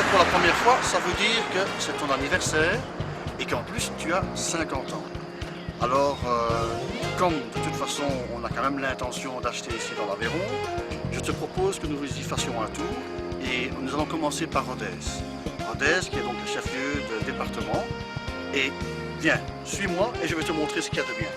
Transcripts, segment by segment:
achètes pour la première fois, ça veut dire que c'est ton anniversaire et qu'en plus tu as 50 ans. Alors, comme de toute façon on a quand même l'intention d'acheter ici dans l'Aveyron, je te propose que nous y fassions un tour et nous allons commencer par Rodez. Rodez qui est donc le chef-lieu de département. Et viens, suis-moi et je vais te montrer ce qu'il y a de bien.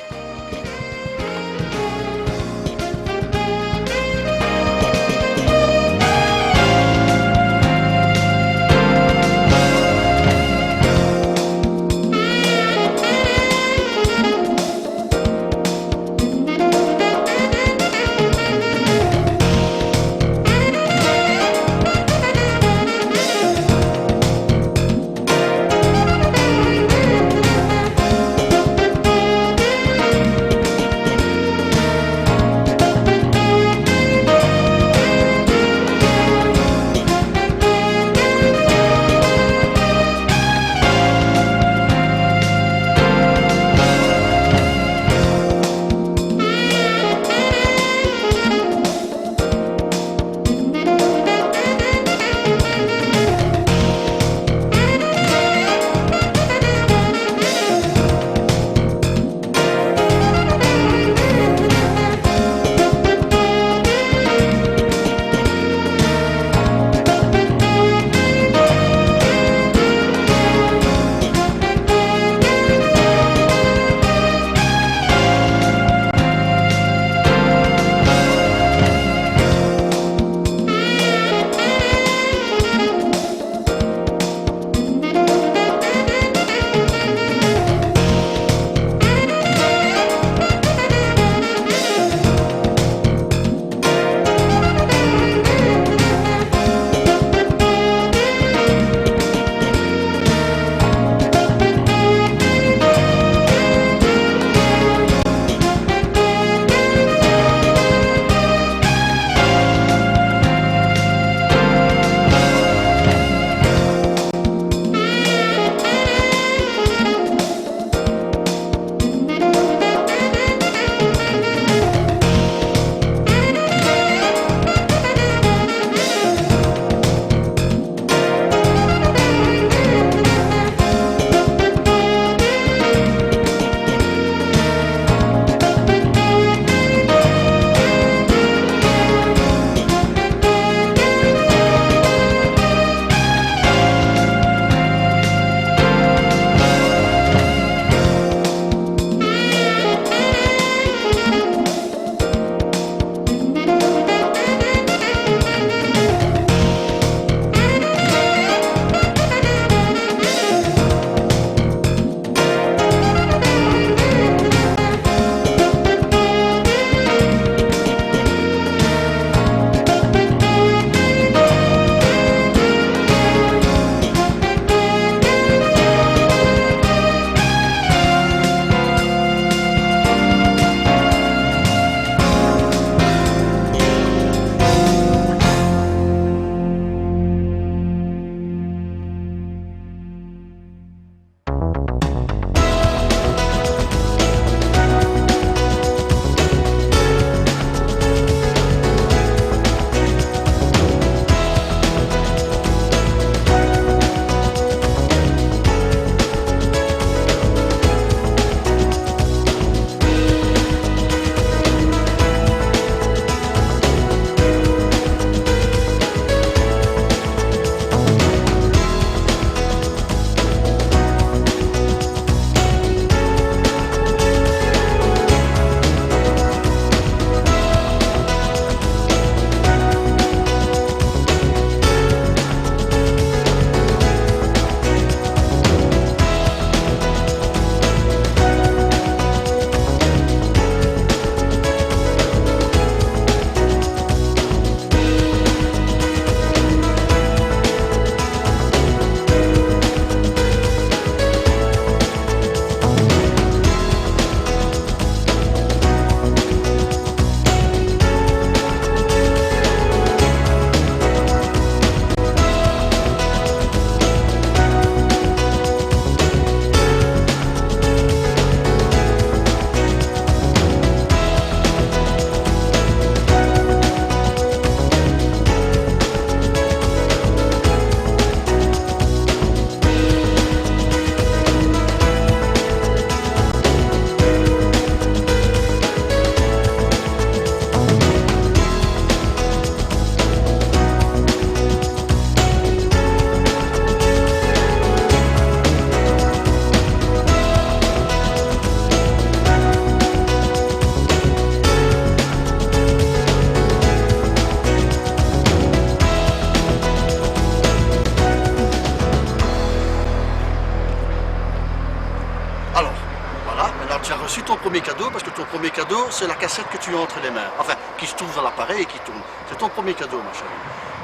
premier cadeau, parce que ton premier cadeau, c'est la cassette que tu as entre les mains. Enfin, qui se trouve dans l'appareil et qui tourne. C'est ton premier cadeau, ma chérie.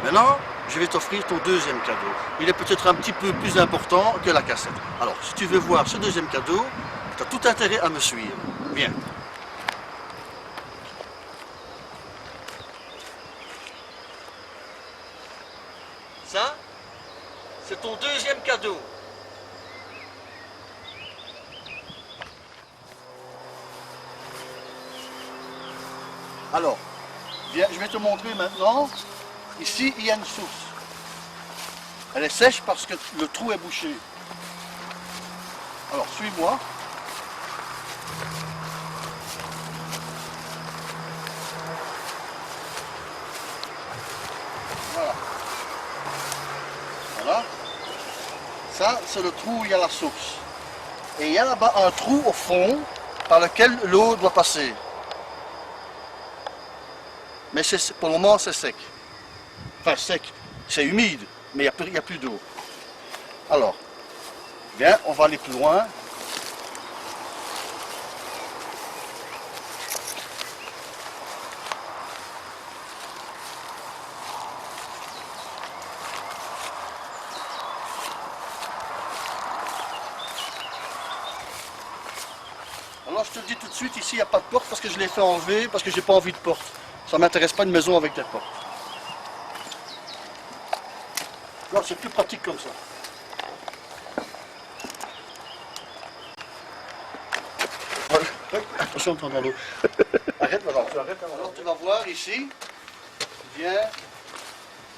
Maintenant, je vais t'offrir ton deuxième cadeau. Il est peut-être un petit peu plus important que la cassette. Alors, si tu veux voir ce deuxième cadeau, tu as tout intérêt à me suivre. Viens. Ça, c'est ton deuxième cadeau. Alors, viens, je vais te montrer maintenant. Ici, il y a une source. Elle est sèche parce que le trou est bouché. Alors, suis-moi. Voilà. Voilà. Ça, c'est le trou où il y a la source. Et il y a là-bas un trou au fond par lequel l'eau doit passer. Mais pour le moment, c'est sec. Enfin, sec, c'est humide, mais il n'y a plus d'eau. Alors, bien, on va aller plus loin. Alors, je te le dis tout de suite, ici, il n'y a pas de porte parce que je l'ai fait enlever, parce que j'ai pas envie de porte. Ça ne m'intéresse pas une maison avec des portes. Alors, c'est plus pratique comme ça. Voilà. Attention, on dans l'eau. Arrête, voilà. Alors, tu vas voir ici. Viens.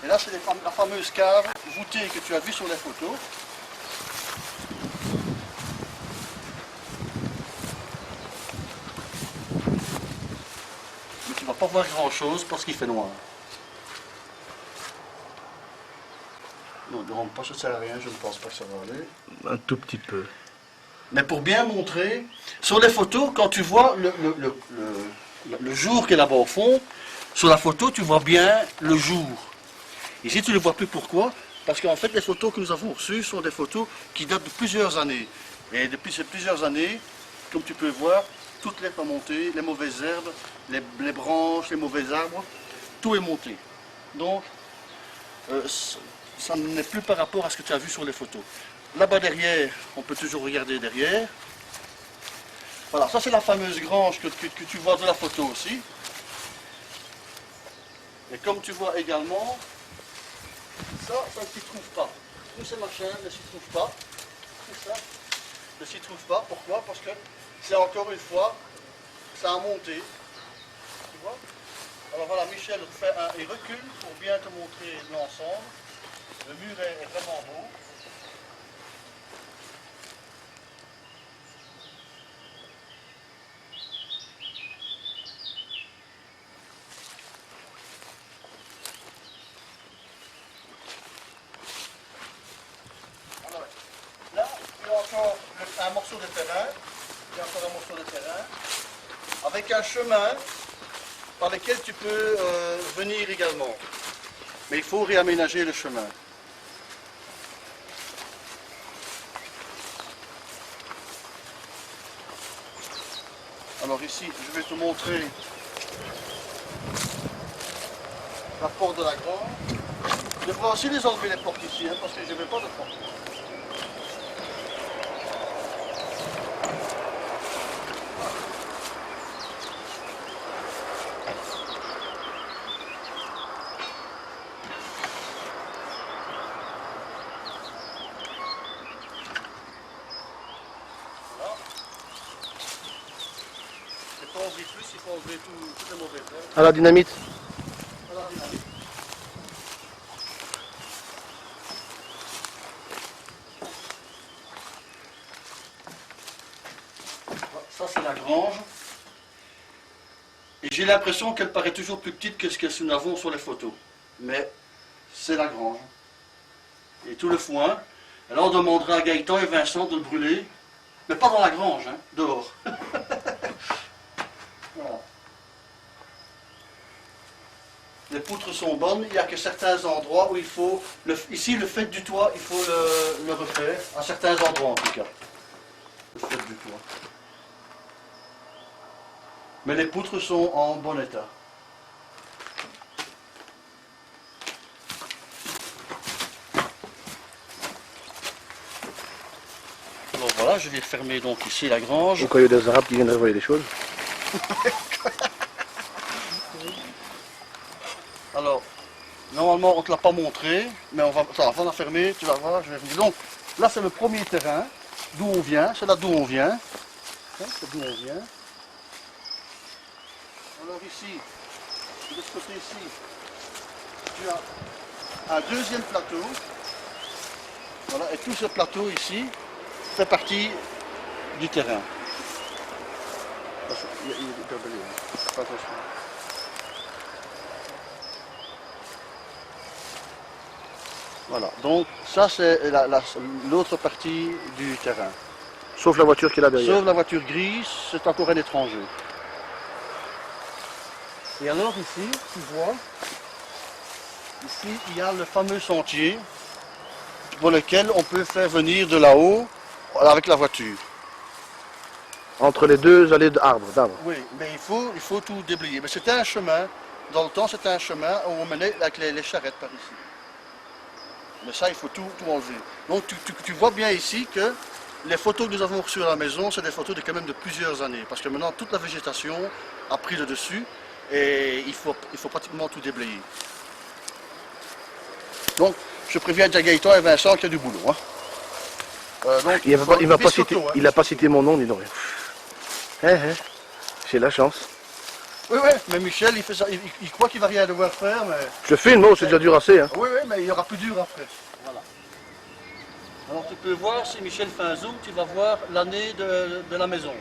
Et là, c'est la fameuse cave voûtée que tu as vue sur les photos. Mais tu ne vas pas voir grand chose parce qu'il fait noir. Non, ne rentre pas, ça ne sert à rien, je ne pense pas que ça va aller. Un tout petit peu. Mais pour bien montrer, sur les photos, quand tu vois le jour qui est là-bas au fond, sur la photo, tu vois bien le jour. Ici, tu ne le vois plus. Pourquoi? Parce qu'en fait, les photos que nous avons reçues sont des photos qui datent de plusieurs années. Et depuis ces plusieurs années, comme tu peux voir, toutes les sont montées, les mauvaises herbes, les branches, les mauvais arbres, tout est monté. Donc, ça n'est plus par rapport à ce que tu as vu sur les photos. Là-bas derrière, on peut toujours regarder derrière. Voilà, ça c'est la fameuse grange que tu vois de la photo aussi. Et comme tu vois également, ça ne s'y trouve pas. Tous ces machins ne s'y trouvent pas. Tout ça ne s'y trouve pas. Pourquoi? Parce que c'est encore une fois, ça a monté. Tu vois? Alors voilà, Michel il recule pour bien te montrer l'ensemble. Le mur est vraiment beau. Alors, là, il y a encore un morceau de terrain. Il y a encore un morceau de terrain. Avec un chemin par lequel tu peux venir également. Mais il faut réaménager le chemin. Alors ici, je vais te montrer la porte de la grange. Je devrais aussi les enlever les portes ici, hein, parce que je ne veux pas de porte. Il faut enlever toutes les mauvaises herbes. À la dynamite. À la dynamite. Ça c'est la grange. Et j'ai l'impression qu'elle paraît toujours plus petite que ce que nous avons sur les photos. Mais c'est la grange. Et tout le foin. Alors on demandera à Gaëtan et Vincent de le brûler. Mais pas dans la grange, hein, dehors. Voilà. Les poutres sont bonnes, il n'y a que certains endroits où il faut... ici, le fait du toit, il faut le refaire, à certains endroits en tout cas. Le fait du toit. Mais les poutres sont en bon état. Alors voilà, je vais fermer donc ici la grange. Au cas où il y a des Arabes qui viendraient voler des choses. Alors, normalement on ne te l'a pas montré, mais on va, attends, avant de la fermer, tu vas voir, je vais venir. Donc, là c'est le premier terrain, d'où on vient, c'est là d'où on vient. Hein, c'est d'où on vient. Alors ici, de ce côté ici, tu as un deuxième plateau. Voilà, et tout ce plateau ici fait partie du terrain. Fais attention. Voilà, donc ça c'est l'autre partie du terrain. Sauf la voiture qui est là derrière. Sauf la voiture grise, c'est encore un étranger. Et alors ici, tu vois, ici il y a le fameux sentier pour lequel on peut faire venir de là-haut avec la voiture. Entre les deux allées d'arbres. Oui, mais il faut tout déblayer. Mais c'était un chemin, dans le temps c'était un chemin où on menait avec les charrettes par ici. Mais ça il faut tout enlever. Donc tu vois bien ici que les photos que nous avons reçues à la maison, c'est des photos de quand même de plusieurs années. Parce que maintenant toute la végétation a pris le dessus et il faut pratiquement tout déblayer. Donc je préviens Gaëtan et Vincent qu'il y a du boulot. Hein. Donc, il n'a pas cité mon nom, dis donc. J'ai la chance. Oui, mais Michel, il fait ça, il croit qu'il va rien devoir faire, mais... Je filme, c'est déjà dur assez. Hein. Oui, mais il y aura plus dur après. Voilà. Alors tu peux voir, si Michel fait un zoom, tu vas voir l'année de la maison.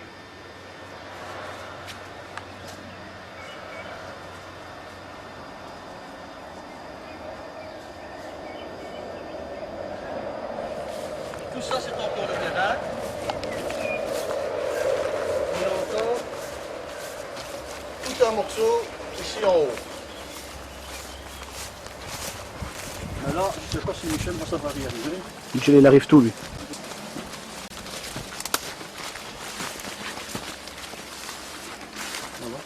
Tout ça, c'est encore le terrain. Il y a encore tout un morceau ici en haut. Mais là, je ne sais pas si Michel va savoir y arriver. Michel, il arrive tout, lui. Voilà.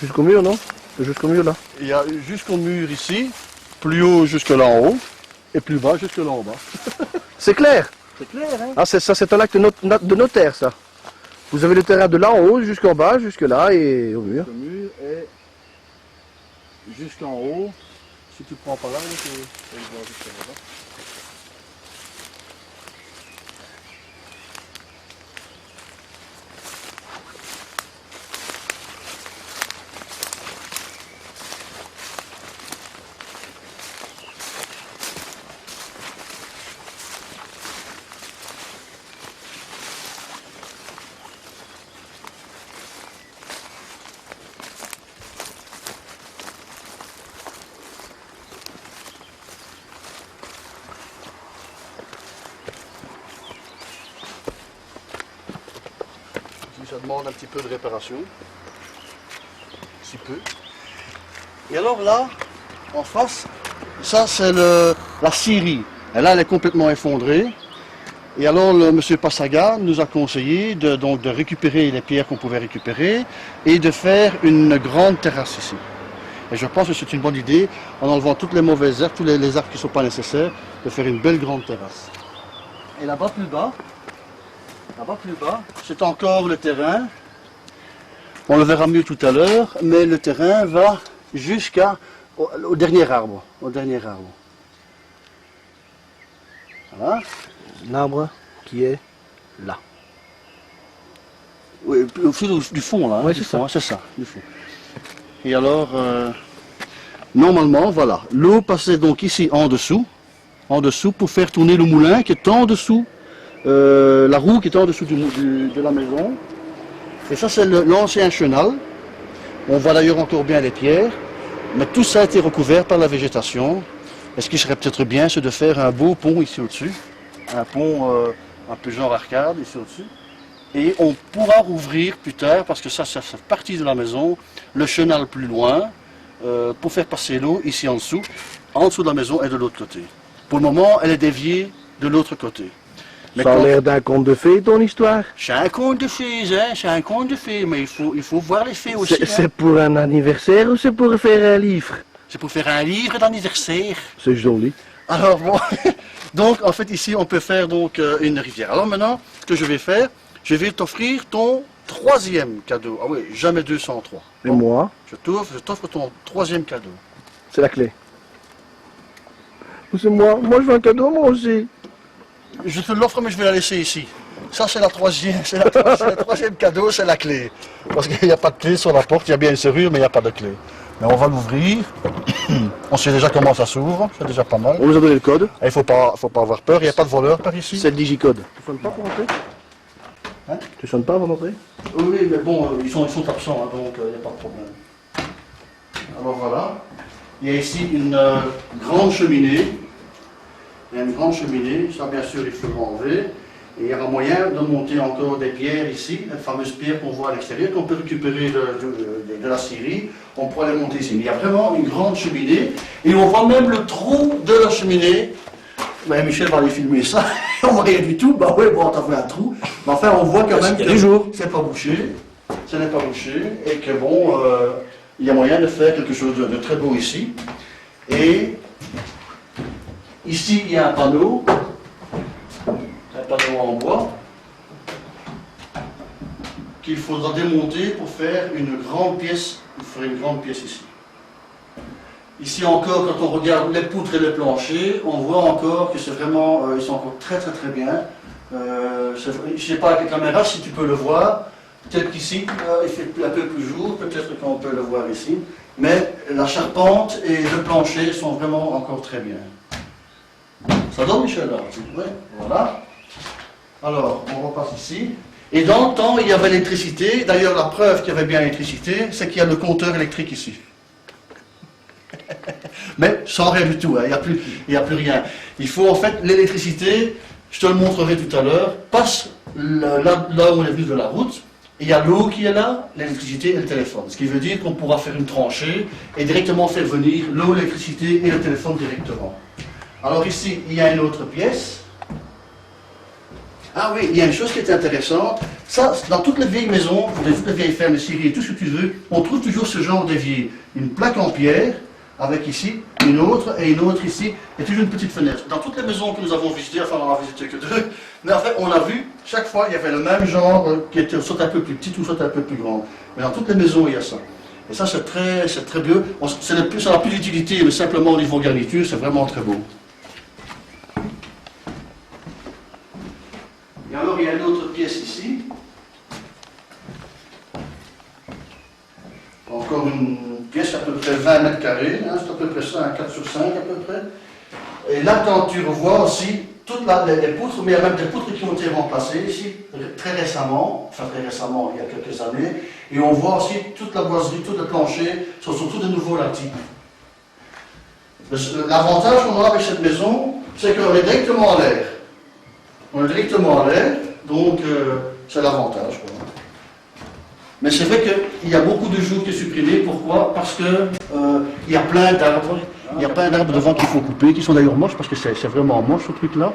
Jusqu'au mur, non? Jusqu'au mur, là. Il y a jusqu'au mur ici, plus haut jusque là en haut, et plus bas jusque là en bas. C'est clair. C'est clair, hein? Ah, c'est un acte de notaire, ça. Vous avez le terrain de là en haut jusqu'en bas, jusque là et au mur. Le mur est jusqu'en haut. Si tu prends par là, tu vas voir jusqu'à là. Ça demande un petit peu de réparation. Si peu. Et alors là, en face, ça c'est la scierie. Et là, elle est complètement effondrée. Et alors, monsieur Passaga nous a conseillé de récupérer les pierres qu'on pouvait récupérer et de faire une grande terrasse ici. Et je pense que c'est une bonne idée, en enlevant toutes les mauvaises herbes, tous les arbres qui ne sont pas nécessaires, de faire une belle grande terrasse. Et là-bas plus bas, c'est encore le terrain. On le verra mieux tout à l'heure, mais le terrain va jusqu'au dernier arbre. Voilà. L'arbre qui est là. Oui, au fil du fond là. Oui, c'est ça. C'est ça, du fond. Et alors, normalement, voilà, l'eau passait donc ici en dessous pour faire tourner le moulin qui est en dessous. La roue qui est en dessous de la maison. Et ça c'est l'ancien chenal. On voit d'ailleurs encore bien les pierres. Mais tout ça a été recouvert par la végétation. Et ce qui serait peut-être bien, c'est de faire un beau pont ici au-dessus. Un pont un peu genre arcade ici au-dessus. Et on pourra rouvrir plus tard, parce que ça fait partie de la maison, le chenal plus loin, pour faire passer l'eau ici en dessous de la maison et de l'autre côté. Pour le moment, elle est déviée de l'autre côté. Mais Ça a quand- l'air d'un conte de fées, ton histoire. C'est un conte de fées, hein, c'est un conte de fées, mais il faut voir les fées aussi. C'est Hein. pour un anniversaire ou c'est pour faire un livre? C'est pour faire un livre d'anniversaire. C'est joli. Alors bon, donc en fait ici on peut faire donc une rivière. Alors maintenant, ce que je vais faire, je vais t'offrir ton troisième cadeau. Ah oui, jamais 203. Et moi, Je t'offre ton troisième cadeau. c'est la clé. Ou c'est moi? Moi je veux un cadeau, moi aussi. Je te l'offre, mais je vais la laisser ici. Ça, c'est la troisième, c'est le troisième cadeau, c'est la clé. Parce qu'il n'y a pas de clé sur la porte, il y a bien une serrure, mais il n'y a pas de clé. Mais on va l'ouvrir. On sait déjà comment ça s'ouvre, c'est déjà pas mal. On nous a donné le code. Il ne faut pas avoir peur, il n'y a pas de voleur par ici. C'est le digicode. Tu sonnes pas pour entrer? Hein? Tu sonnes pas avant d'entrer? Oui, mais bon, ils sont absents, hein, donc il n'y a pas de problème. Alors voilà. Il y a ici une grande cheminée. Il y a une grande cheminée, ça bien sûr il faut l'enlever. Et il y aura moyen de monter encore des pierres ici, les fameuses pierres qu'on voit à l'extérieur, qu'on peut récupérer de la scierie. On pourra les monter ici. Mais il y a vraiment une grande cheminée. Et on voit même le trou de la cheminée. Ben, Michel va aller filmer ça. On voit rien du tout. Bah ouais, bon, t'as fait un trou. Mais enfin, on voit quand même que c'est pas bouché. Ce n'est pas bouché. Et que bon, il y a moyen de faire quelque chose de très beau ici. Et ici, il y a un panneau en bois qu'il faudra démonter pour faire une grande pièce. Il faudra une grande pièce ici. Ici encore, quand on regarde les poutres et les planchers, on voit encore que c'est vraiment, ils sont encore très bien. Je ne sais pas avec la caméra si tu peux le voir. Peut-être qu'ici, il fait un peu plus jour, peut-être qu'on peut le voir ici. Mais la charpente et le plancher sont vraiment encore très bien. Ça donne, Michel, là? Oui, voilà. Alors, on repasse ici. Et dans le temps, il y avait l'électricité. D'ailleurs, la preuve qu'il y avait bien l'électricité, c'est qu'il y a le compteur électrique ici. Mais sans rien du tout, hein. Il n'y a plus rien. Il faut en fait l'électricité, je te le montrerai tout à l'heure, passe là où on est venu de la route. Il y a l'eau qui est là, l'électricité et le téléphone. Ce qui veut dire qu'on pourra faire une tranchée et directement faire venir l'eau, l'électricité et le téléphone directement. Alors ici, il y a une autre pièce. Ah oui, il y a une chose qui est intéressante. Ça, dans toutes les vieilles maisons, toutes les vieilles fermes de Syrie, tout ce que tu veux, on trouve toujours ce genre d'évier. Une plaque en pierre, avec ici une autre et une autre ici, et toujours une petite fenêtre. Dans toutes les maisons que nous avons visitées, enfin on n'en a visité que deux, mais en fait on a vu, chaque fois il y avait le même genre qui était soit un peu plus petit ou soit un peu plus grand. Mais dans toutes les maisons il y a ça. Et ça c'est très beau. Ça n'a plus d'utilité, mais simplement au niveau garniture, c'est vraiment très beau. Et alors il y a une autre pièce ici. Encore une pièce à peu près 20 mètres carrés, hein, c'est à peu près ça, un 4 sur 5 à peu près. Et là, quand tu revois aussi toutes les poutres, mais il y a même des poutres qui ont été remplacées ici, très récemment, il y a quelques années. Et on voit aussi toute la boiserie, tout le plancher, sont surtout de nouveaux lattis. L'avantage qu'on a avec cette maison, c'est qu'on est directement à l'air. On est directement à l'air, donc c'est l'avantage. Mais c'est vrai qu'il y a beaucoup de jours qui sont supprimés. Pourquoi? Parce que il y a plein d'arbres. Il y a plein d'arbres devant qu'il faut couper, qui sont d'ailleurs moches, parce que c'est vraiment moche ce truc-là.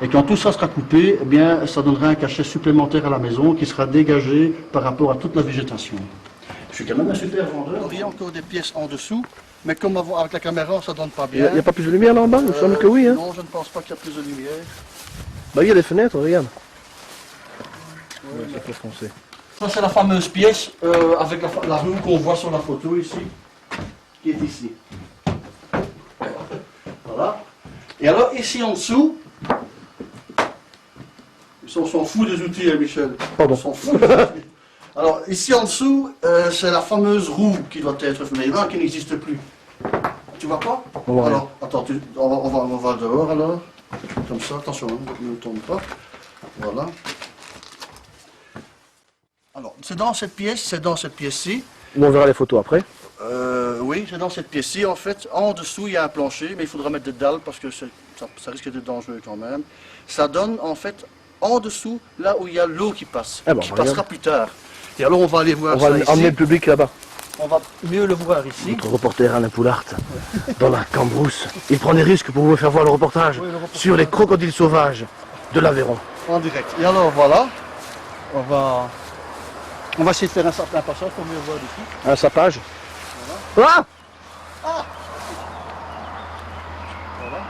Et quand tout ça sera coupé, eh bien, ça donnera un cachet supplémentaire à la maison qui sera dégagé par rapport à toute la végétation. Je suis quand même un super vendeur. Il y a encore des pièces en dessous, mais comme avec la caméra, ça ne donne pas Il bien. n'y a pas plus de lumière là en bas? Il me semble que oui. Hein. Non, je ne pense pas qu'il y a plus de lumière. Bah, il y a des fenêtres, regarde. Ouais, ça fait foncer. Ça, c'est la fameuse pièce avec la rue qu'on voit sur la photo ici, qui est ici. Voilà. Et alors, ici en dessous, on s'en fout des outils, hein, Michel. Pardon. On s'en fout des outils. Alors, ici en dessous, c'est la fameuse roue qui doit être faite, qui n'existe plus. Tu vois pas? Alors, attends, on va dehors alors. Comme ça, attention, ne tombe pas. Voilà. Alors, c'est dans cette pièce-ci. On verra les photos après. Oui, c'est dans cette pièce-ci. En fait, en dessous, il y a un plancher, mais il faudra mettre des dalles parce que ça risque d'être dangereux quand même. Ça donne, en fait, en dessous, là où il y a l'eau qui passe, qui passera plus tard. Et alors, on va aller voir ça ici. On va emmener le public là-bas. On va mieux le voir ici. Notre reporter Alain Poulart, dans la Cambrousse, il prend des risques pour vous faire voir le reportage sur les crocodiles sauvages. de l'Aveyron. En direct. Et alors voilà, on va essayer de faire un certain passage pour mieux voir d'ici. Un sapage. Ah Voilà.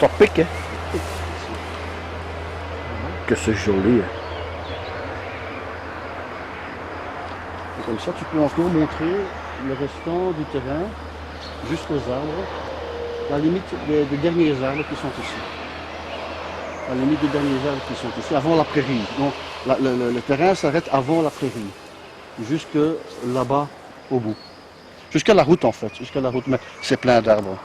Ça pique, hein. Que c'est joli. Hein. Et comme ça, tu peux encore montrer le restant du terrain jusqu'aux arbres, la limite des derniers arbres qui sont ici. La limite des derniers arbres qui sont ici, avant la prairie. Donc le terrain s'arrête avant la prairie, jusque là-bas au bout. Jusqu'à la route en fait, jusqu'à la route, mais c'est plein d'arbres.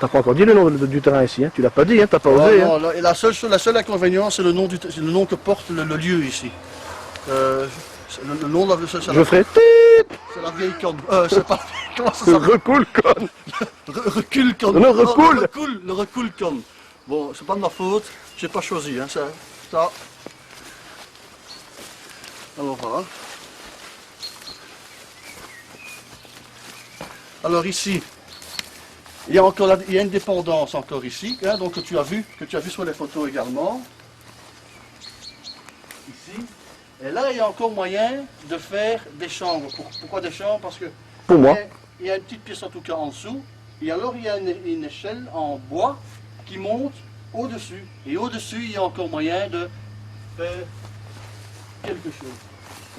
T'as pas encore dit le nom du terrain ici, hein. Tu l'as pas dit, hein. T'as pas osé. Non, Hein. et la seule inconvénient, c'est le nom que porte le lieu ici. Le nom de la, Je ferai tip. c'est la vieille conne. C'est pas comment ça Je s'appelle? recoule conne. Recul conne. Non, recoule. Le recul conne. Bon, c'est pas de ma faute, j'ai pas choisi, hein, ça. Alors voilà. Alors ici, il y a encore il y a une dépendance encore ici, hein, donc que tu as vu sur les photos également. Ici. Et là, il y a encore moyen de faire des chambres. Pourquoi des chambres? Parce que Pour moi. il y a une petite pièce en tout cas en dessous. Et alors, il y a une échelle en bois qui monte au-dessus. Et au-dessus, il y a encore moyen de faire quelque chose.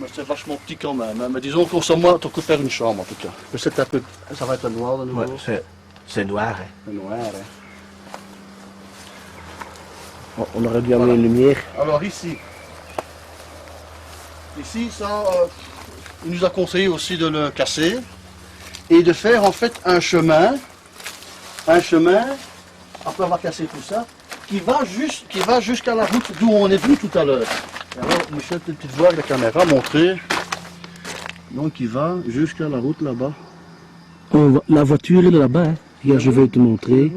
Mais c'est vachement petit quand même. Hein. Mais disons qu'on s'en moins, on peut faire une chambre en tout cas. Mais c'est un peu, ça va être noir de nouveau. Ouais, c'est noir. Hein. C'est noir. Hein. On aurait dû amener une lumière. Alors ici, ça, il nous a conseillé aussi de le casser et de faire en fait un chemin, après avoir cassé tout ça, qui va jusqu'à la route d'où on est venu tout à l'heure. Alors Michel, tu peux voir avec la caméra montrer. Donc il va jusqu'à la route là-bas. La voiture elle est là-bas. Hein. Regarde, je vais te montrer.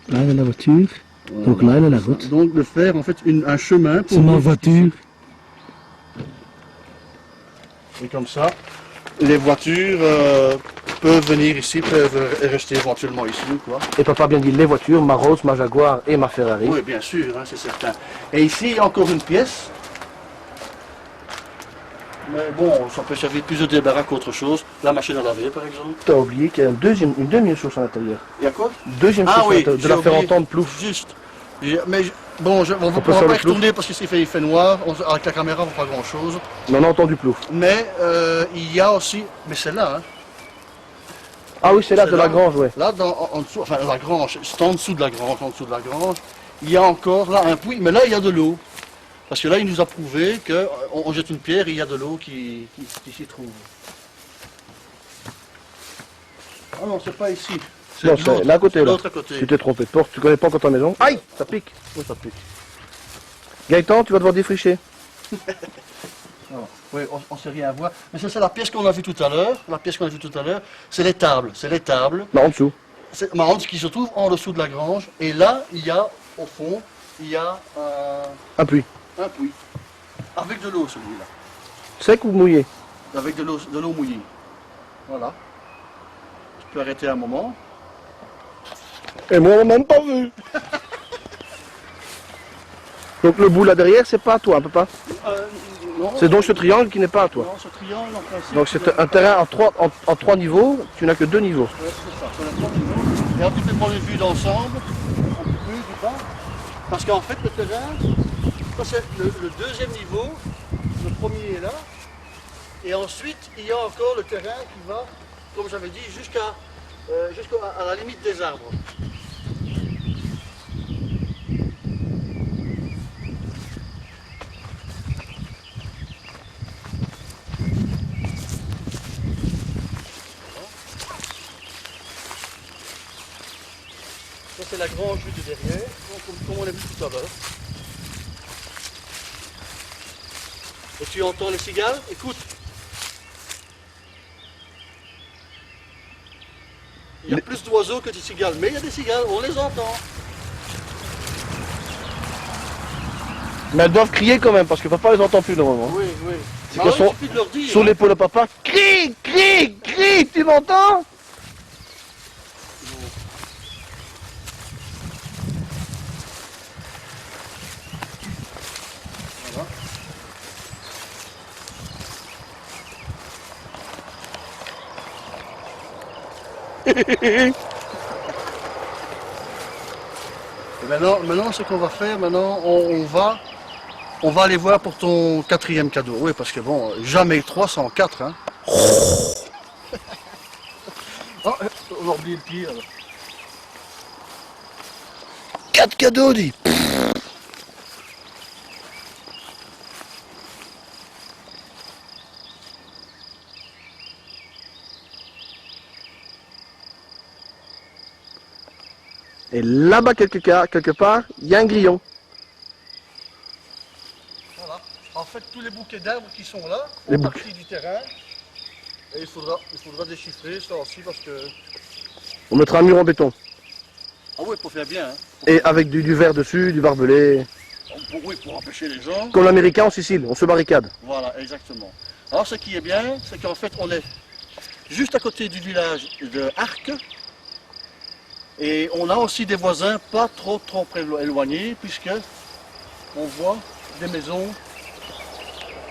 Là, il y a la voiture. Donc là, il y a la route. Donc de faire en fait un chemin. C'est ma voiture. Et comme ça, les voitures peuvent venir ici, peuvent rester éventuellement ici ou quoi. Et papa a bien dit les voitures, ma Rose, ma Jaguar et ma Ferrari. Oui, bien sûr, hein, c'est certain. Et ici, il y a encore une pièce. Mais bon, ça peut servir plus de débarras qu'autre chose. La machine à laver, par exemple. T'as oublié qu'il y a une deuxième source à l'intérieur. Il y a quoi? Deuxième source à l'intérieur, de la faire entendre plouf. Juste. Mais bon, on va peut pas faire y le plouf. retourner parce qu'ici il fait noir. Avec la caméra, on ne voit pas grand-chose. Mais on a entendu plouf. Mais il y a aussi... Mais c'est là, hein. Ah oui, c'est là C'est de là. la grange, ouais. Là, en dessous, enfin la grange, c'est en dessous de la grange, il y a encore là un puits, mais là il y a de l'eau. Parce que là, il nous a prouvé qu'on jette une pierre et il y a de l'eau qui s'y trouve. Ah non, c'est pas ici. Non, c'est là à côté, là. L'autre à côté. Tu t'es trompé de porte, tu connais pas encore ta maison. Aïe, ça pique. Oui, ça pique. Gaëtan, tu vas devoir défricher. Non, oui, on ne sait rien voir. Mais ça, c'est la pièce qu'on a vue tout à l'heure. La pièce qu'on a vue tout à l'heure, c'est les tables. C'est les tables. Non, en dessous. C'est marrant qui se trouve en dessous de la grange. Et là, il y a, au fond, il y a Un puits. un puits. Avec de l'eau, celui-là. Sec ou mouillé? Avec de l'eau mouillée. Voilà. Tu peux arrêter un moment. Et moi, on m'a même pas vu. Donc le bout là derrière, c'est pas à toi, papa. Non, C'est donc ce triangle qui n'est pas à toi. non, ce triangle, en principe. Donc c'est un terrain en trois niveaux, tu n'as que deux niveaux. Ouais, c'est ça. Sur les trois niveaux. Et un petit peu prendre une vue d'ensemble, un petit peu du bas. Parce qu'en fait, le terrain, ça c'est le deuxième niveau. Le premier est là. Et ensuite, il y a encore le terrain qui va, comme j'avais dit, jusqu'à la limite des arbres. Ça c'est la grange vue de derrière, comme on l'a vu tout à l'heure. Et tu entends les cigales? Écoute. Il y a plus d'oiseaux que de cigales, mais il y a des cigales, on les entend. Mais elles doivent crier quand même, parce que papa les entend plus normalement. Oui, oui. C'est que son, suffit de leur dire. sur l'épaule à papa, crie, crie, crie, tu m'entends? Et maintenant, ce qu'on va faire, maintenant, on va aller voir pour ton 4e cadeau. Oui, parce que bon, jamais 3 sans 4. Hein. Oh, on a oublié le pied. Alors. 4 cadeaux, dit. Et là-bas, quelque part, il y a un grillon. Voilà. En fait, tous les bouquets d'arbres qui sont là Les font partie du terrain. Et il faudra déchiffrer ça aussi parce que... On mettra un mur en béton. Ah oui, pour faire bien. Hein. Et avec du verre dessus, du barbelé. Oui, pour empêcher les gens. Comme l'américain en Sicile, on se barricade. Voilà, exactement. Alors ce qui est bien, c'est qu'en fait on est juste à côté du village de Arques. Et on a aussi des voisins pas trop éloignés, puisque on voit des maisons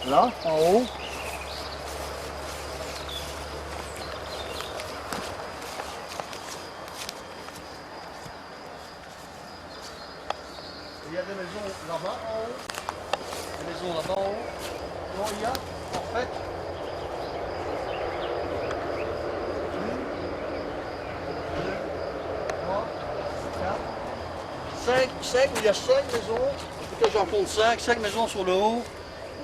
là, en haut. Il y a des maisons là-bas en haut, des maisons là-bas en haut. Donc il y a en fait 5, il y a 5 maisons, peut-être j'en compte 5 maisons sur le haut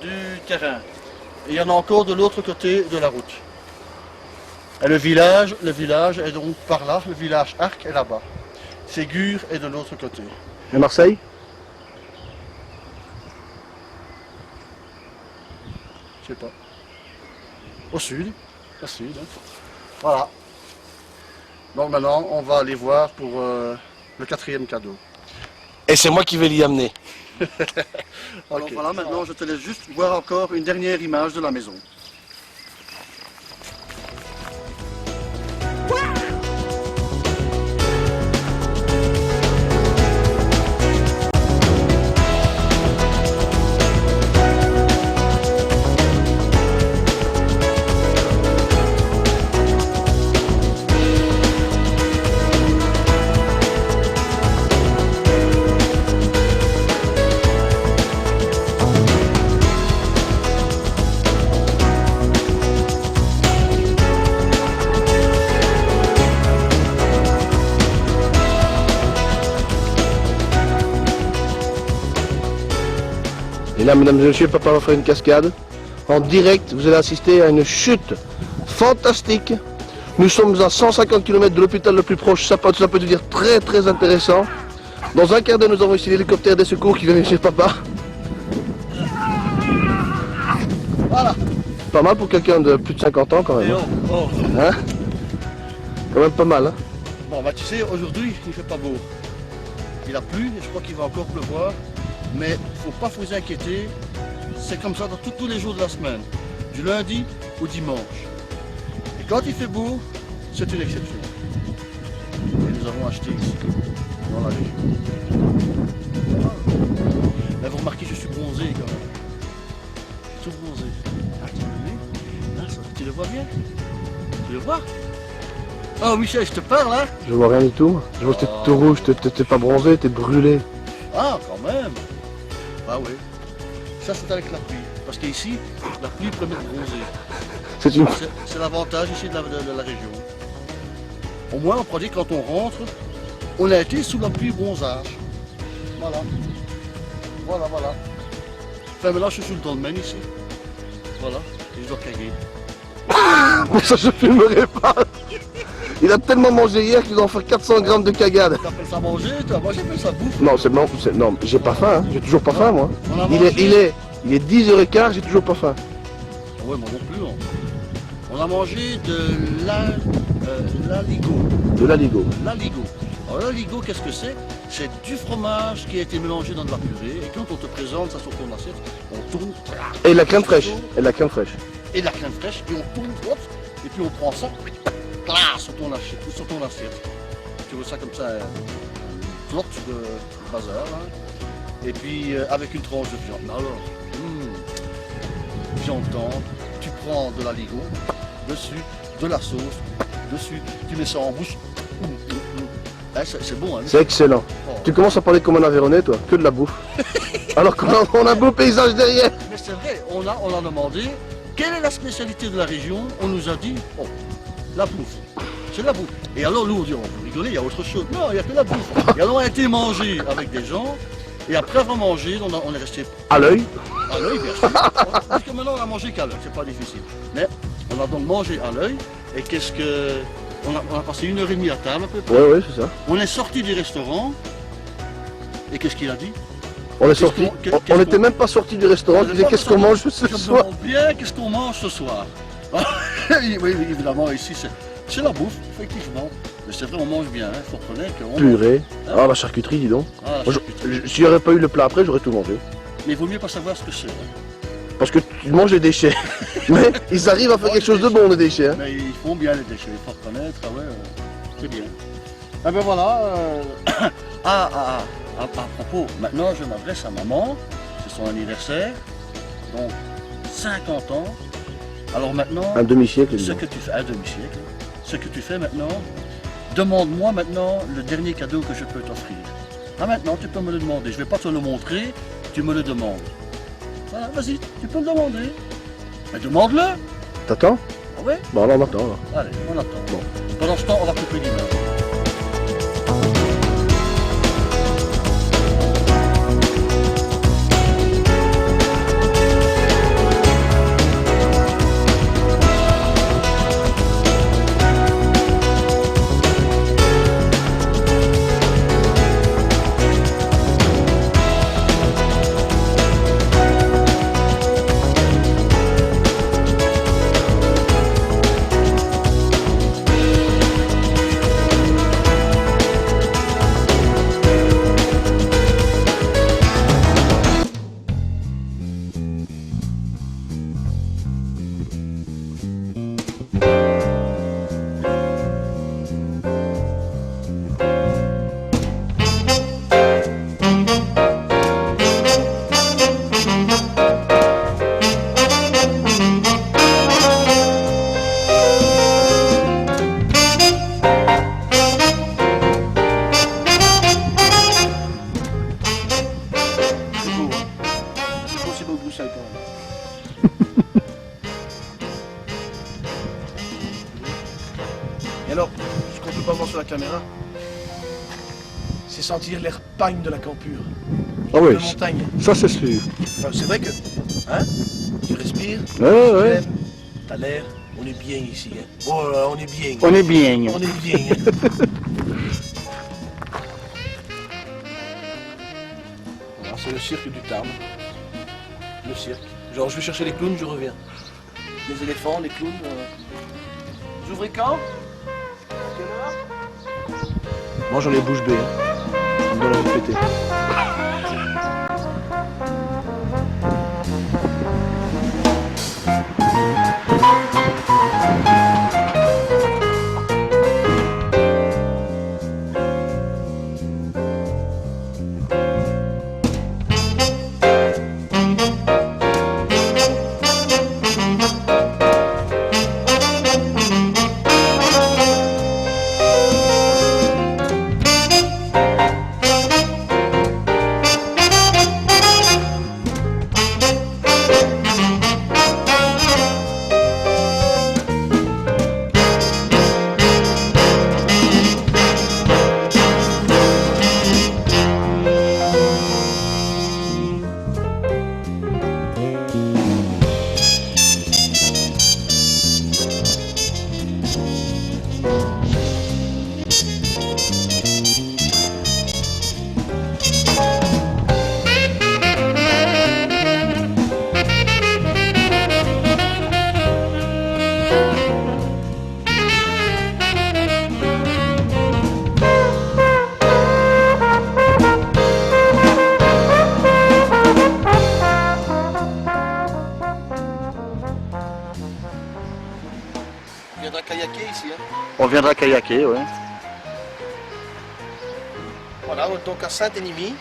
du terrain. Et il y en a encore de l'autre côté de la route. Et le village est donc par là, le village Arc est là-bas. Ségur est de l'autre côté. Et Marseille? Je sais pas. Au sud. Hein. Voilà. Donc maintenant, on va aller voir pour le 4e cadeau. Et c'est moi qui vais l'y amener. Alors Ok. voilà, maintenant je te laisse juste voir encore une dernière image de la maison. Et là, mesdames et messieurs, papa va faire une cascade. En direct, vous allez assister à une chute fantastique. Nous sommes à 150 km de l'hôpital le plus proche. Ça peut devenir très très intéressant. Dans un quart d'heure, nous avons ici l'hélicoptère des secours qui vient chez papa. Voilà. Pas mal pour quelqu'un de plus de 50 ans quand même. Et Hein, oh. Hein Quand même pas mal. Hein. Bon, bah tu sais, aujourd'hui, il fait pas beau. Il a plu, et je crois qu'il va encore pleuvoir. Mais il ne faut pas vous inquiéter. C'est comme ça dans tous les jours de la semaine. Du lundi au dimanche. Et quand il fait beau, c'est une exception. Et nous avons acheté ici, dans la région. Là, vous remarquez, je suis bronzé quand même. Je suis tout bronzé. Ah, tu le mets là, tu le vois bien? Tu le vois? Oh Michel, je te parle hein? Je vois rien du tout. Je vois que t'es tout rouge, t'es pas bronzé, t'es brûlé. Ah, quand même. Ah oui. Ça, c'est avec la pluie. Parce qu'ici, la pluie permet de bronzer. C'est une... C'est l'avantage ici de la région. Au moins, on pourrait dire quand on rentre, on a été sous la pluie bronzage. Voilà. Voilà. Enfin, maintenant, je suis sur le dolmen ici. Voilà. Et je dois caguer. Pour ça, je filmerai pas. Il a tellement mangé hier qu'il doit en faire 400 grammes de cagade. Tu appelles ça manger, toi? Moi, j'appelle ça bouffe. Non, non, j'ai pas faim. Hein. J'ai toujours pas faim, moi. On a Il mangé. est 10h15, j'ai toujours pas faim. Ah ouais, moi non plus. Hein. On a mangé de l'aligot. De l'aligot. L'aligot. Alors l'aligot, qu'est-ce que c'est? c'est du fromage qui a été mélangé dans de la purée. Et quand on te présente ça sur ton assiette, on tourne. Et la crème fraîche. Et la crème fraîche. Et la crème fraîche, et on tourne, hop, et puis on prend ça, sur ton assiette. Tu vois ça comme ça, une flotte de bazar. Hein. Et puis avec une tranche de viande. Alors, viande tendre, tu prends de l'aligot, dessus, de la sauce, dessus, tu mets ça en bouche. C'est bon, hein. C'est excellent. Oh. Tu commences à parler comme un Aveyronais, toi, que de la bouffe. Alors qu'on a un beau paysage derrière. Mais c'est vrai, on a demandé quelle est la spécialité de la région. On nous a dit, oh, la bouffe. C'est la bouffe. Et alors nous on dit, on peut rigoler, il y a autre chose. Non, il n'y a que la bouffe. Et alors on a été manger avec des gens. Et après avoir mangé, on est resté À l'œil. à l'œil, bien sûr. Parce que maintenant on a mangé qu'à l'œil, c'est pas difficile. Mais on a donc mangé à l'œil. Et qu'est-ce que... On a passé 1h30 à table à peu près. Oui, c'est ça. On est sorti du restaurant. Et qu'est-ce qu'il a dit? On est sorti. On n'était même pas sorti du restaurant. Tu disais qu'est-ce qu'on mange ce Je me soir. demande bien qu'est-ce qu'on mange ce soir. Oui, évidemment, ici c'est la bouffe, effectivement. Mais c'est vrai, on mange bien, il faut reconnaître qu'on mange. Purée. Ah, la charcuterie, dis donc. Ah, la Moi, charcuterie. S'il n'y aurait pas eu le plat après, j'aurais tout mangé. Mais il vaut mieux pas savoir ce que c'est. Hein. Parce que tu manges les déchets. Mais ils arrivent à faire quelque chose de bon, les déchets. Hein. Mais ils font bien les déchets, il faut reconnaître, ah ouais, c'est bien. Ah ben voilà, à propos, maintenant je m'adresse à maman, c'est son anniversaire, donc 50 ans. Alors maintenant, Un demi-siècle, ce disons. que tu fais, un demi-siècle, ce que tu fais maintenant, demande-moi maintenant le dernier cadeau que je peux t'offrir. Ah maintenant, tu peux me le demander, je ne vais pas te le montrer, tu me le demandes. Voilà, vas-y, tu peux le demander. Mais demande-le. T'attends? Ah ouais? Bon, alors on attend. Alors. Allez, on attend. Bon. Pendant ce temps, on va couper l'image. Et alors, ce qu'on peut pas voir sur la caméra, c'est sentir l'air pagne de la campure. Ah oui, De montagne. ça c'est sûr. Enfin, c'est vrai que, hein, tu respires, Ouais, tu ouais. lèves, t'as l'air, on est bien ici. Hein. Oh là là, on est bien. On est bien. On est bien. Alors, c'est le cirque du Tarn. Le cirque. Genre, je vais chercher les clowns, je reviens. Les éléphants, les clowns. Vous ouvrez quand? Moi, j'en ai bouche bée. Hein. Ça me donne envie de péter. viendra kayaker ici. Hein. On viendra kayaker, oui. Voilà, donc à Saint-Énimy,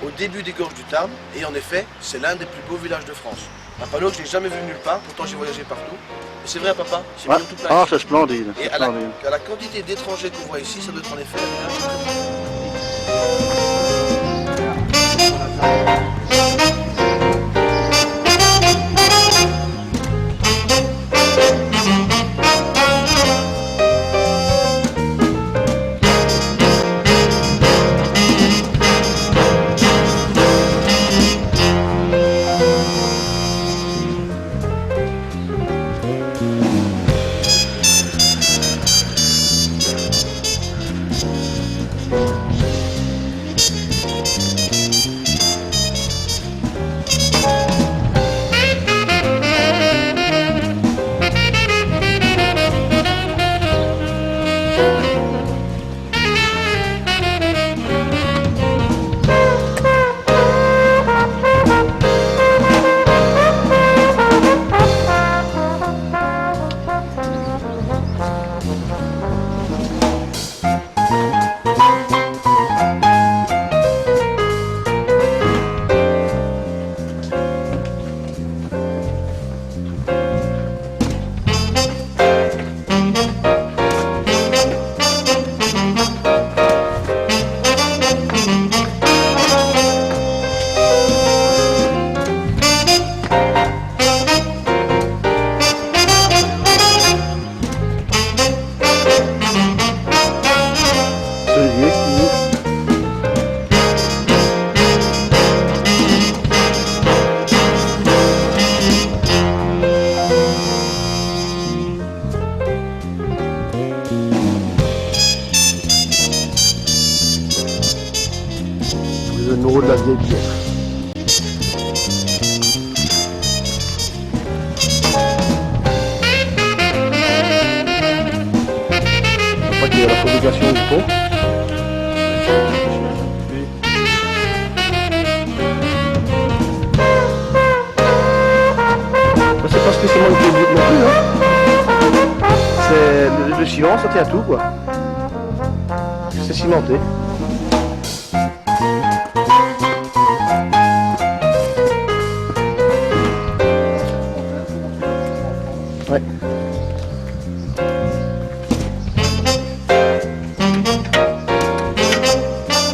au début des gorges du Tarn, et en effet, c'est l'un des plus beaux villages de France. Un panneau que je n'ai jamais vu nulle part, pourtant j'ai voyagé partout. Mais c'est vrai, papa, c'est Ouais. bien tout plein. Ah, c'est splendide. Et C'est à la splendide. quantité d'étrangers qu'on voit ici, ça doit être en effet un village. Le numéro de la vieille pierre. Je crois qu'il y a la fabrication du pont. Ça, c'est pas spécialement une clé de voûte non plus, hein. C'est le ciment, ça tient à tout, quoi. C'est cimenté. Ouais.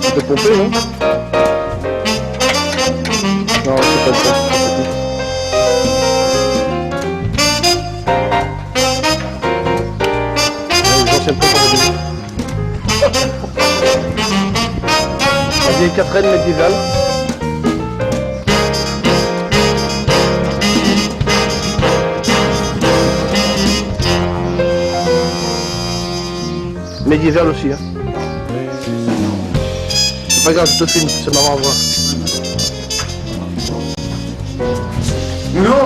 Tu peux pomper, non? Non, c'est pas le cas. Les anciennes pompes en rébellion. La vieille 4N médiévale. Médiéval aussi, hein. C'est pas grave, je te filme, c'est marrant à voir. Non.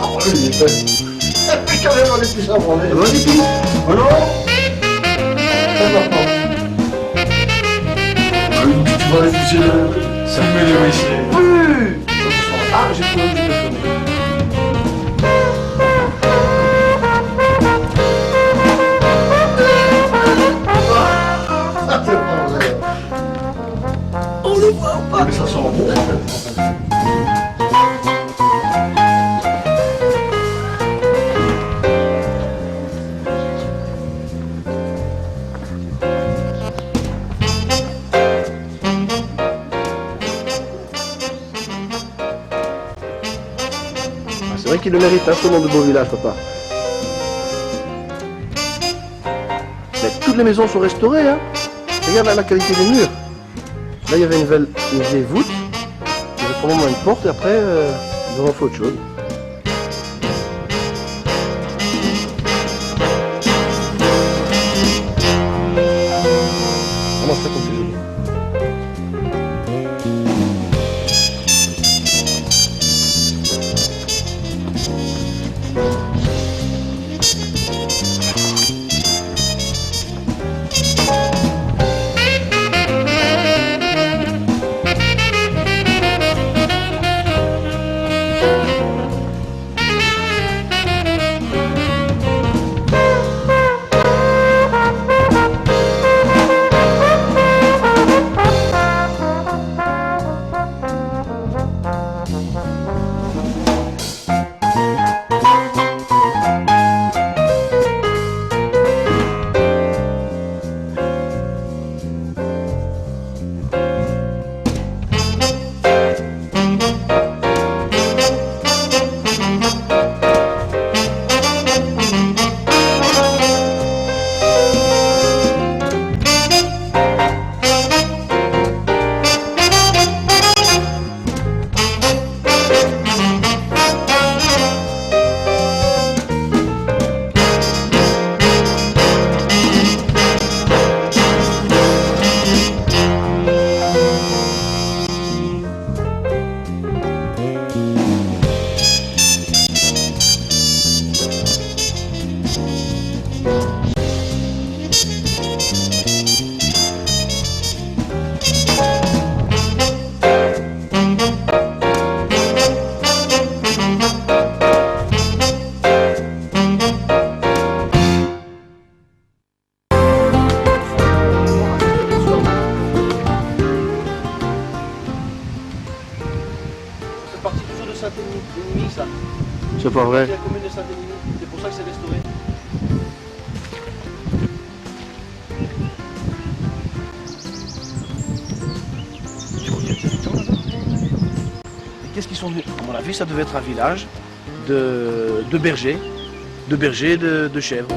Oh, il est fait. Carrément les plus abandonnés. Vas-y, Pi. Oh non. Très important. Tu vas aller filmer les messieurs. Oui. Ah, j'ai trouvé où je peux filmer. On le voit ou pas? Mais ça sent bon. C'est vrai qu'il le mérite, hein, ce nom de beau village, papa. Mais toutes les maisons sont restaurées, hein. Regarde là, la qualité des murs. Là, il y avait une vieille voûte. Il y avait probablement une porte et après, ils ont fait autre chose. Vraiment très comme c'est joli. pas vrai. C'est la commune de Saint-Denis, c'est pour ça que c'est restauré. Tu vois qu'il y a des habitants là-bas. Et qu'est-ce qu'ils sont venus? À mon avis, ça devait être un village de bergers, de chèvres.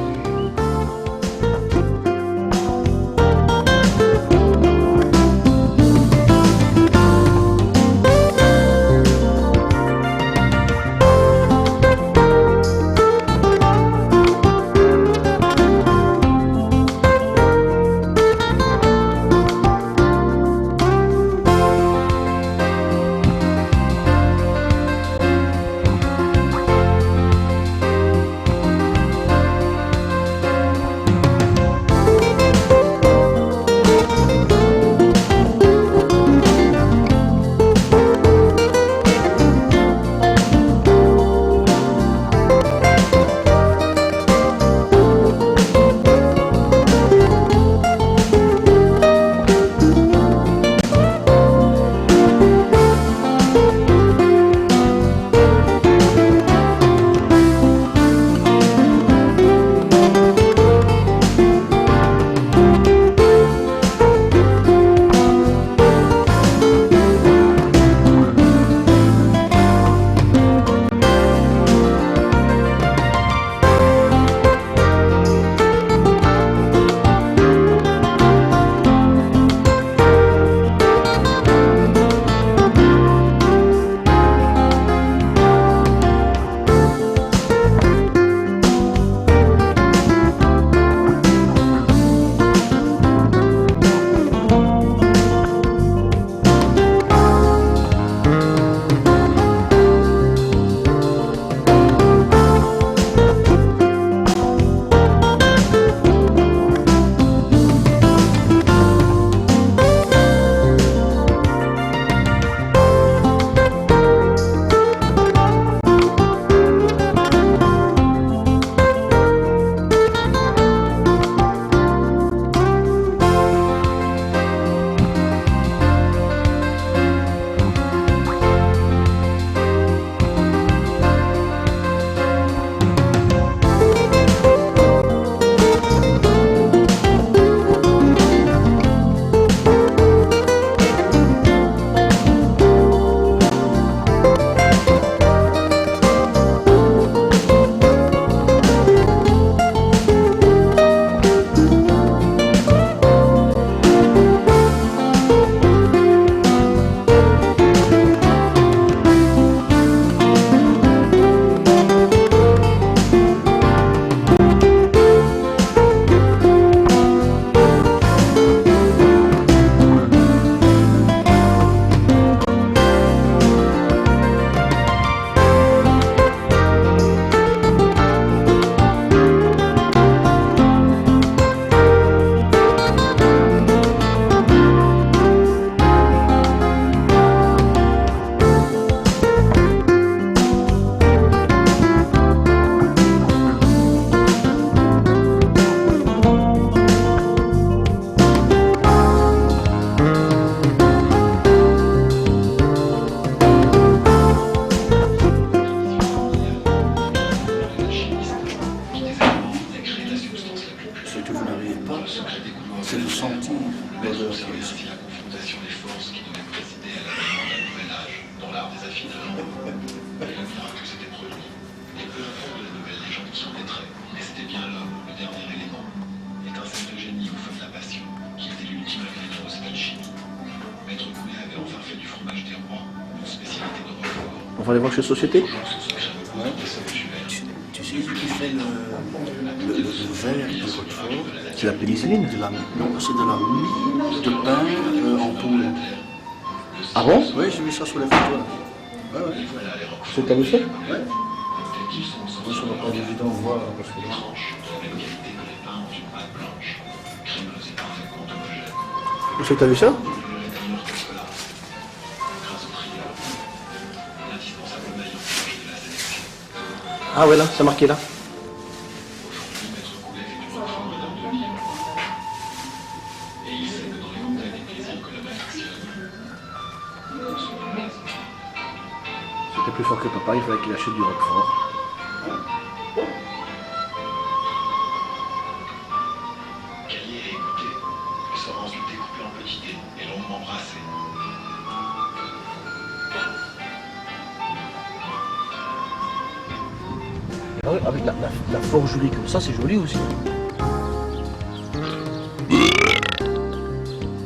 c'est de sentir l'odeur qui est ici. On va aller voir chez Société. Tu sais qui fait le verre de Roquefort? C'est la pénicilline. Non, c'est de la mie de pain en poule. Ah bon? Oui, j'ai vu ça sur les photos. Là. Ouais, ouais. C'est t'as vu ça? Ouais. Moi, ça va pas être évident de voir parce que là. C'est t'as vu ça? Ah ouais là, c'est marqué là. C'était plus fort que papa, il fallait qu'il achète du Roquefort. Ah ouais, avec la forgerie comme ça, c'est joli aussi.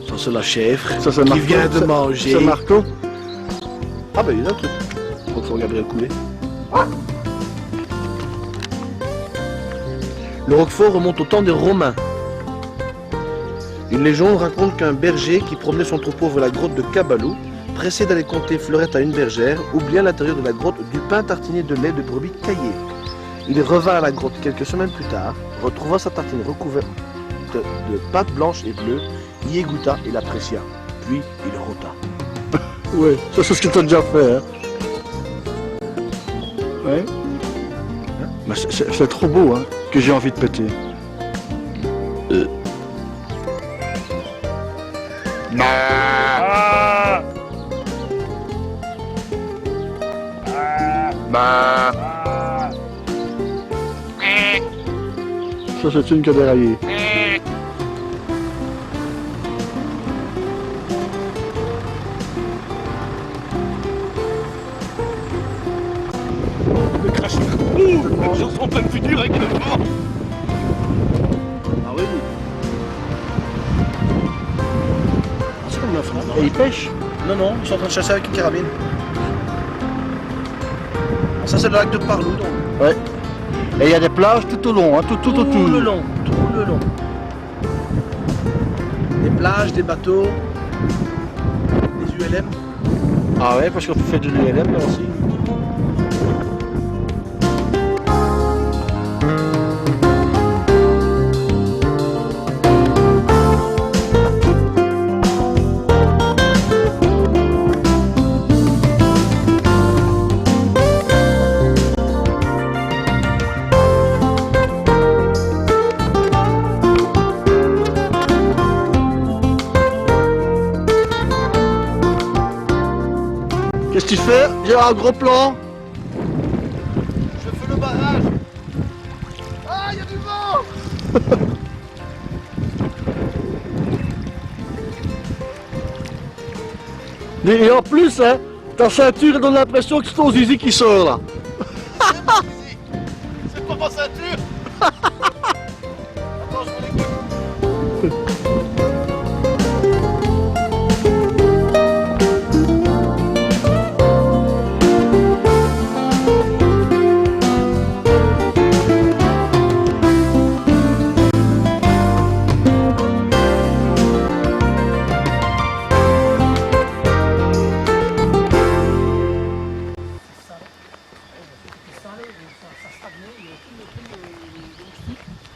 Ça c'est la chèvre Ça, c'est qui Marco. vient de C'est- manger. C'est Marco. Ah ben il y a un truc. Faut regarder le couler. Le Roquefort remonte au temps des Romains. Une légende raconte qu'un berger qui promenait son troupeau vers la grotte de Cabalou, pressé d'aller compter fleurette à une bergère, oublia à l'intérieur de la grotte du pain tartiné de lait de brebis caillé. Il revint à la grotte quelques semaines plus tard, retrouva sa tartine recouverte de pâte blanche et bleue, y goûta et l'apprécia. Puis il rôta. Oui, ça c'est ce que tu as déjà fait. Hein. Ouais. Mais c'est trop beau hein, que j'ai envie de péter. Ça c'est une qui a déraillé. Je sens plein de futur avec le vent. Ah oui. C'est comme neuf, non? Et il pêche. Non, non, ils sont en train de chasser avec une carabine. Ah, ça, c'est le lac de Parlou, donc. Ouais. Et il y a des plages tout au long, hein, tout autour. le long, tout le long. Des plages, des bateaux, des ULM. Ah ouais, parce qu'on fait de l'ULM là aussi. Qu'est-ce que tu fais? J'ai un gros plan. Je fais le barrage. Ah, il y a du vent. Et en plus, hein, ta ceinture donne l'impression que c'est ton zizi qui sort là. C'est pas ma ceinture. Attends, je me l'écoute.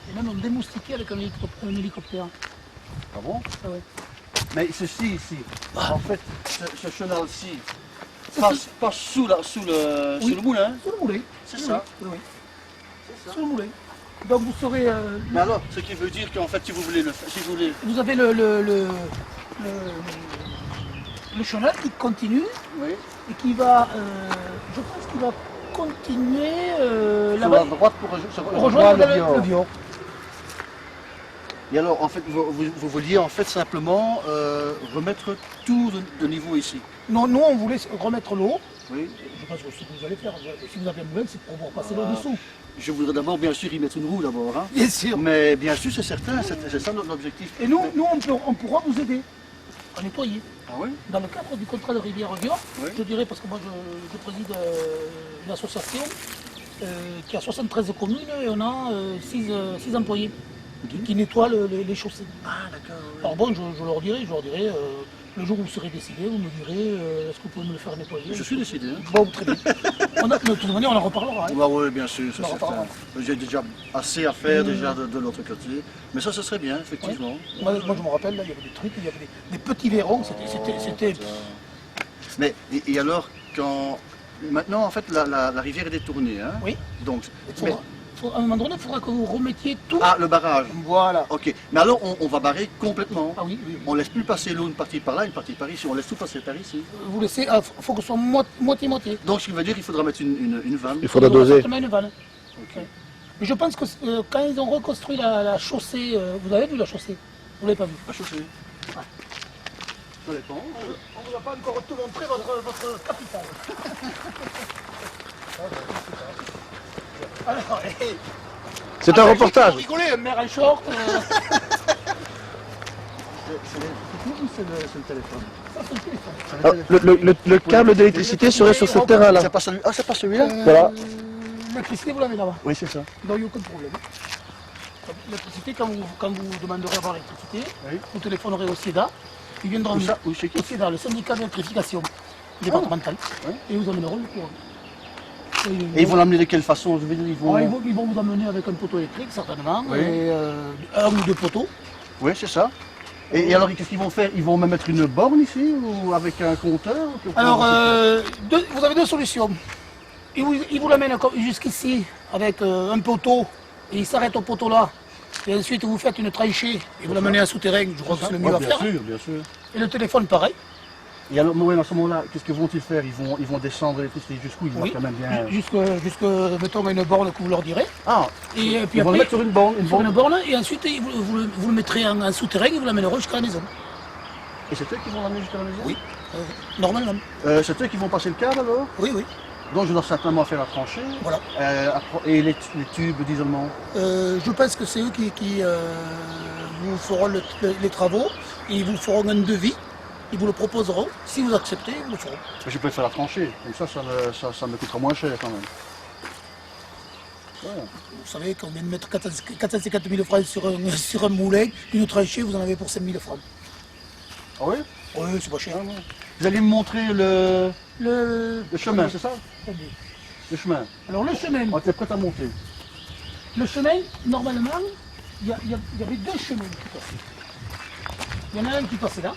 Et même on démoustiquait avec un hélicoptère. Ah bon? Ah ouais. Mais ceci ici, en fait, ce chenal-ci passe sous le moulin. Sur le moulin. C'est ça. Oui, oui. Sur le moulin. Donc vous saurez. Mais alors, ce qui veut dire qu'en fait, si vous voulez le faire, si vous voulez. Vous avez le chenal qui continue Oui. et qui va. Je pense qu'il va continuer Sur là-bas. la droite pour Rejoindre le Bior. le Bior. Et alors, en fait, vous vouliez en fait simplement remettre tout de niveau ici. Non, nous on voulait remettre l'eau. Oui. Je pense que ce que vous allez faire, si vous avez un moulin, c'est pour pouvoir passer l'eau dessous. Je voudrais d'abord, bien sûr, y mettre une roue d'abord. Hein. Bien sûr. Mais bien sûr, c'est certain, c'est ça notre objectif. Et nous, on pourra vous aider à nettoyer. Ah oui? Dans le cadre du contrat de Rivière-Bior, Oui. je dirais, parce que moi je préside une association qui a 73 communes et on a 6 employés qui nettoient les chaussées. Ah d'accord. Oui. Alors bon, je leur dirai, le jour où vous serez décidé, vous me direz est-ce que vous pouvez me le faire nettoyer? Je suis décidé. Hein. Bon, très bien. De toute manière, on en reparlera. Hein. Bah oui, bien sûr, c'est On en certain. reparlera. J'ai déjà assez à faire déjà de l'autre côté. Mais ça, ce serait bien, effectivement. Moi, je me rappelle, là, il y avait des trucs, il y avait des petits verrons, c'était. Mais et alors, quand maintenant, en fait, la rivière est détournée, hein? Oui. Donc, À un moment donné, il faudra que vous remettiez tout. ah, le barrage. Voilà. Ok. Mais alors, on va barrer complètement. Ah oui, oui, oui. On laisse plus passer l'eau une partie par là, une partie par ici. On laisse tout passer par ici. Vous laissez, faut que ce soit moitié-moitié. Donc, ce qui veut dire qu'il faudra mettre une vanne. Il faudra doser. Une vanne. Ok. Mais je pense que quand ils ont reconstruit la chaussée, vous avez vu la chaussée? Vous l'avez pas vue? La chaussée. Ouais. Ça dépend. On ne vous a pas encore tout montré votre capitale. Alors, C'est un reportage. Vous rigolez, un maire en short. C'est le téléphone. Alors, le câble d'électricité serait sur ce terrain-là. C'est pas celui. Ah, c'est pas celui-là. Voilà. L'électricité, vous l'avez là-bas. Oui, c'est ça. Donc il n'y a aucun problème. L'électricité, quand vous demanderez avoir l'électricité, Oui. vous téléphonerez au CEDA. Ils viendront Où ça? Où c'est qui? au CEDA, le syndicat d'électrification départemental. Oui. Et vous amèneront le courant. Et ils vont l'amener de quelle façon? Je veux dire, ils vont. Ils vont vous amener avec un poteau électrique, certainement, Oui. et un ou deux poteaux. Oui, c'est ça. Et alors, qu'est-ce qu'ils vont faire? Ils vont même mettre une borne ici ou avec un compteur? Alors, vous avez deux solutions. Ils vous l'amènent jusqu'ici avec un poteau, et ils s'arrêtent au poteau là. Et ensuite, vous faites une tranchée et vous l'amenez à souterrain. Je crois que c'est le mieux à bien faire. sûr, bien sûr. Et le téléphone, pareil. Et alors, à ce moment-là, qu'est-ce que vont-ils faire? Ils vont descendre l'électricité jusqu'où? Ils vont Oui. quand même bien. Jusque, mettons, à une borne que vous leur direz. Ah, Et puis ils vont après, le mettre sur une borne. sur une borne, et ensuite, vous le mettrez en souterrain et vous l'amènerez jusqu'à la maison. Et c'est eux qui vont l'amener jusqu'à la maison? Oui. Normalement. C'est eux qui vont passer le câble alors? Oui, oui. Donc je dois simplement faire la tranchée. Voilà. Et les tubes d'isolement? Je pense que c'est eux qui vous feront les travaux, et ils vous feront un devis, ils vous le proposeront. Si vous acceptez, ils le feront. Mais je peux faire la tranchée, comme ça me coûtera moins cher quand même. Ouais. Vous savez qu'on vient de mettre 450 000 francs sur un moulin, une tranchée, vous en avez pour 5 000 francs. Ah oui? Oui, c'est pas cher. Vous allez me montrer le Le chemin, c'est ça? Attendez. Le chemin. Alors le chemin, On était prêt à monter. le chemin, normalement, il y avait deux chemins qui passaient. Il y en a un qui passait là.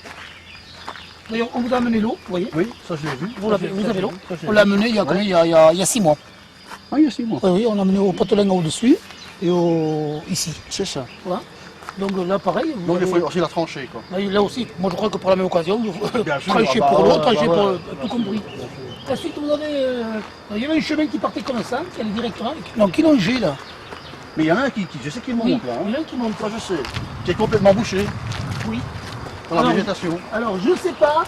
D'ailleurs, on vous a amené l'eau, vous voyez? Oui, ça je l'ai vu. Vous avez l'eau. Ça, je l'ai On vu. l'a amené il y a combien? Il y a 6 mois. Ah, il y a 6 mois. Oui, oui, on l'a amené au potelin au-dessus et ici. C'est ça. Voilà. Donc là, pareil. vous Donc il avez- faut aussi la trancher quoi. Là aussi, moi je crois que pour la même occasion, vous Bien sûr, tranchez ah bah, pour l'eau, ouais, tranchez bah, pour ouais. tout compris. Ensuite, vous avez. Il y avait un chemin qui partait comme ça, qui allait directement. Non, qui longeait là. Mais il y en a un qui je sais qu'il monte Oui, là. il y Hein. en a un qui monte. Ça je sais. Qui est complètement bouché Oui. par la Alors, végétation. Alors, je ne sais pas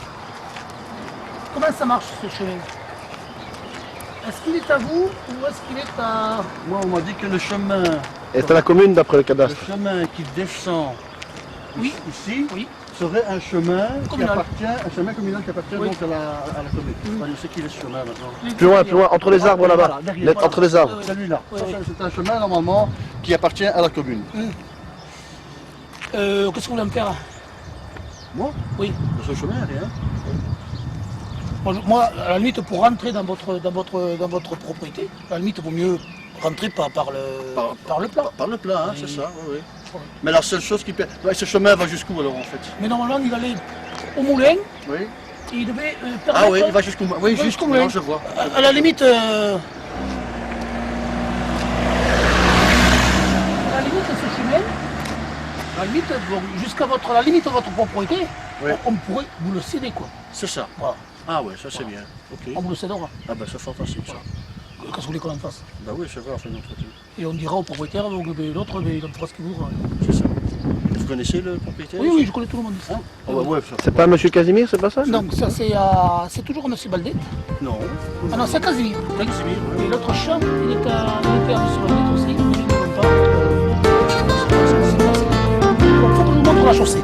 comment ça marche ce chemin. Est-ce qu'il est à vous ou est-ce qu'il est à. Moi on m'a dit que le chemin Et c'est la commune d'après le cadastre. qui descend Oui. ici Oui. serait un chemin Communal. un chemin communal qui appartient Oui. donc à la commune. Enfin, je sais qu'il est ce chemin maintenant. Plus loin, entre les arbres là-bas. Voilà, derrière, voilà. Entre les arbres. Celui-là. Oui, Ça, oui. c'est un chemin normalement qui appartient à la commune. Qu'est-ce que vous voulez me faire? Moi, Oui. de ce chemin, rien. Moi, à la limite, pour rentrer dans votre propriété, à la limite, il vaut mieux rentrer par le plat. Par le plat, hein, c'est ça, oui, oui. Mais la seule chose qui... Ouais, ce chemin va jusqu'où alors en fait? Mais normalement, il allait au moulin Oui. et il devait Ah permettre... oui, il va jusqu'au... Oui, il va jusqu'au... moulin. Non, je vois. À la limite... à la limite, ce chemin, à la limite, jusqu'à la limite de votre propriété, Oui. on pourrait vous le céder, quoi. C'est ça. Voilà. Ah ouais, ça c'est bien. Ok. On vous le cédera. Ah ben c'est fantastique ça. Qu'est-ce que vous voulez qu'on en fasse? Bah oui, c'est vrai, on fait une entretien. Et on dira au propriétaire, l'autre, il en fera ce qu'il voudra. C'est ça. Vous connaissez le propriétaire? Oui, oui, je connais tout le monde ici. Ah ouais, ça. C'est pas Monsieur Casimir, c'est pas ça? Donc ça c'est toujours M. Baldet. Non. Ah non, c'est Casimir. Casimir, oui. Et l'autre champ, il était à M. Baldet aussi, mais il ne compte pas. Il faut que je vous montre la chaussée.